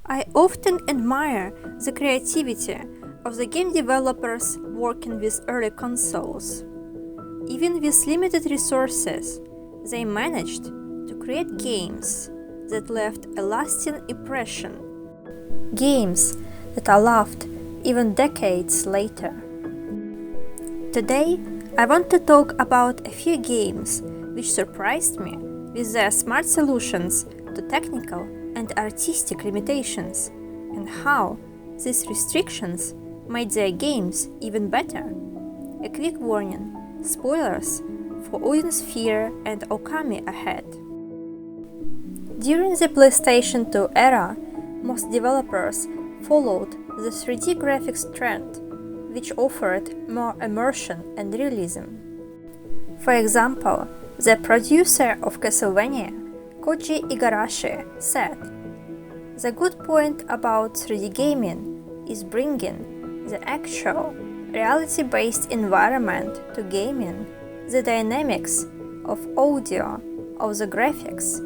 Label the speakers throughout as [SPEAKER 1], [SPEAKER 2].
[SPEAKER 1] I often admire the creativity of the game developers working with early consoles. Even with limited resources, they managed to create games that left a lasting impression. Games that are loved even decades later. Today, I want to talk about a few games which surprised me with their smart solutions to technical and artistic limitations, and how these restrictions made their games even better. A quick warning: spoilers for Odin Sphere and Ōkami ahead. During the PlayStation 2 era, most developers followed the 3D graphics trend, which offered more immersion and realism. For example, the producer of Castlevania, Koji Igarashi, said, "The good point about 3D gaming is bringing the actual, reality-based environment to gaming. The dynamics of audio, of the graphics,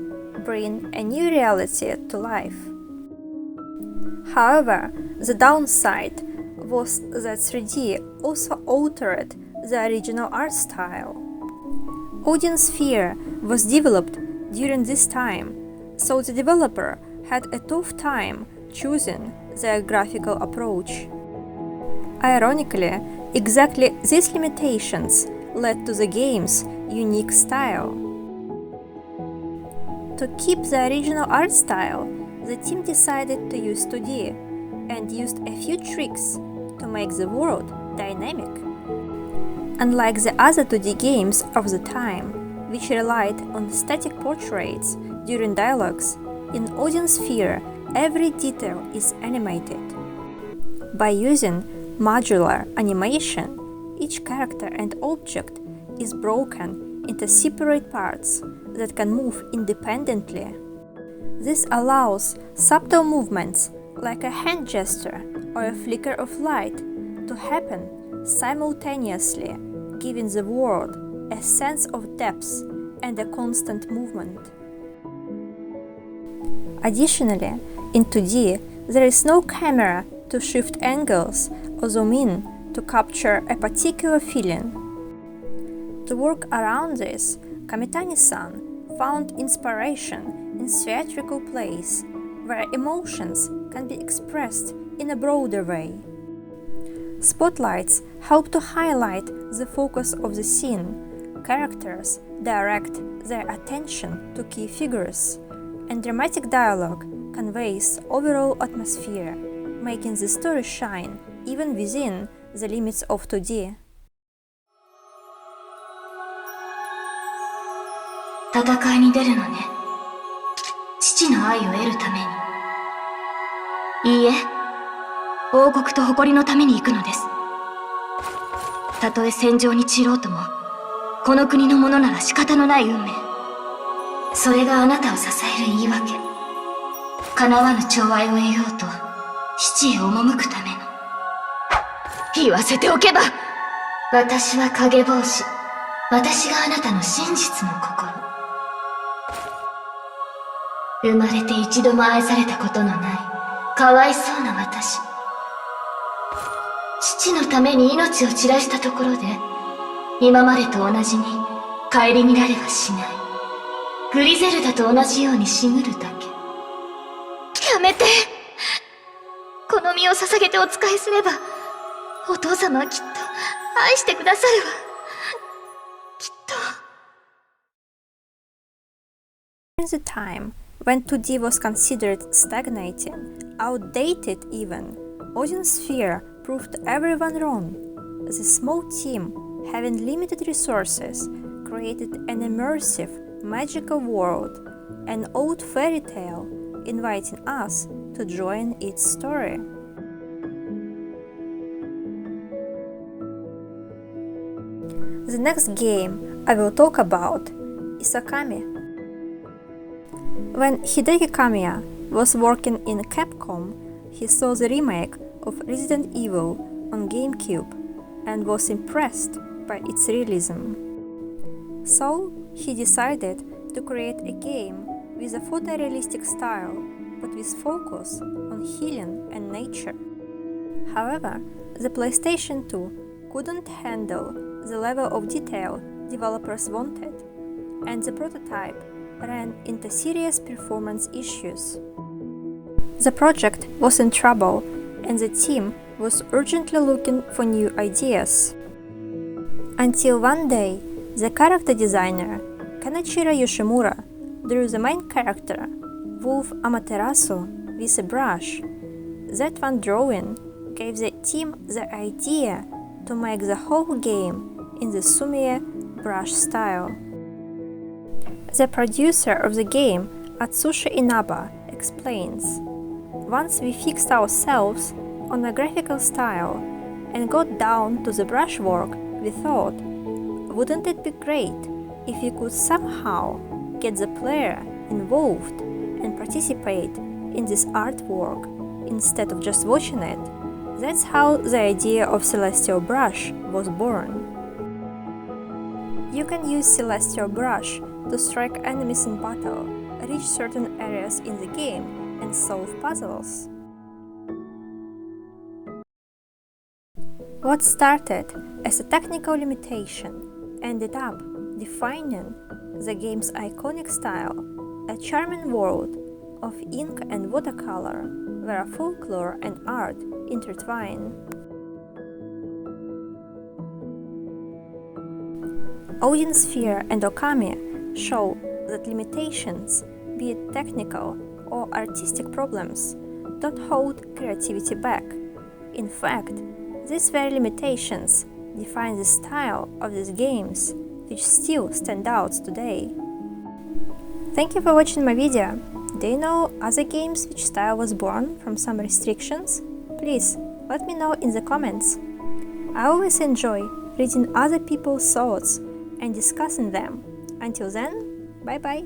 [SPEAKER 1] bring a new reality to life." However, the downside was that 3D also altered the original art style. Odin Sphere was developed during this time, so the developer had a tough time choosing their graphical approach. Ironically, exactly these limitations led to the game's unique style. To keep the original art style, the team decided to use 2D and used a few tricks to make the world dynamic. Unlike the other 2D games of the time, which relied on static portraits during dialogues, in Odin Sphere every detail is animated. By using modular animation, each character and object is broken into separate parts that can move independently. This allows subtle movements like a hand gesture or a flicker of light to happen simultaneously, giving the world a sense of depth and a constant movement. Additionally, in 2D, there is no camera to shift angles or zoom in to capture a particular feeling. To work around this, Kamitani-san found inspiration in theatrical plays, where emotions can be expressed in a broader way. Spotlights help to highlight the focus of the scene. Characters direct their attention to key figures, and dramatic dialogue conveys overall atmosphere, making the story shine even within the limits of 2D.
[SPEAKER 2] 戦いに出るのね。父の愛を得るために。いいえ、王国と誇りのために行くのです。たとえ戦場に散ろうとも、この国のものなら仕方のない運命。それがあなたを支える言い訳。叶わぬ寵愛を得ようと、父へ赴くための。言わせておけば、私は影帽子。私があなたの真実の心。生まれて一度も愛されたことのないかわいそうな私。父のために命を散らしたところで、今までと同じに顧みられはしない。グリゼルダと同じように死ぬるだけ。やめて。この身を捧げてお仕えすれば、お父様はきっと愛してくださるわ。きっと。
[SPEAKER 1] In the time when 2D was considered stagnating, outdated even, Odin Sphere proved everyone wrong. The small team, having limited resources, created an immersive, magical world, an old fairy tale, inviting us to join its story. The next game I will talk about is Okami. When Hideki Kamiya was working in Capcom, he saw the remake of Resident Evil on GameCube and was impressed by its realism. So he decided to create a game with a photorealistic style but with focus on healing and nature. However, the PlayStation 2 couldn't handle the level of detail developers wanted, and the prototype ran into serious performance issues. The project was in trouble, and the team was urgently looking for new ideas. Until one day, the character designer, Kenichiro Yoshimura, drew the main character, Wolf Amaterasu, with a brush. That one drawing gave the team the idea to make the whole game in the Sumie brush style. The producer of the game, Atsushi Inaba, explains, "Once we fixed ourselves on a graphical style and got down to the brushwork, we thought, wouldn't it be great if we could somehow get the player involved and participate in this artwork instead of just watching it?" That's how the idea of Celestial Brush was born. You can use Celestial Brush to strike enemies in battle, reach certain areas in the game, and solve puzzles. What started as a technical limitation ended up defining the game's iconic style, a charming world of ink and watercolor where folklore and art intertwine. Odin Sphere and Ōkami show that limitations, be it technical or artistic problems, don't hold creativity back. In fact, these very limitations define the style of these games, which still stand out today. Thank you for watching my video. Do you know other games which style was born from some restrictions? Please let me know in the comments. I always enjoy reading other people's thoughts and discussing them. Until then, bye bye!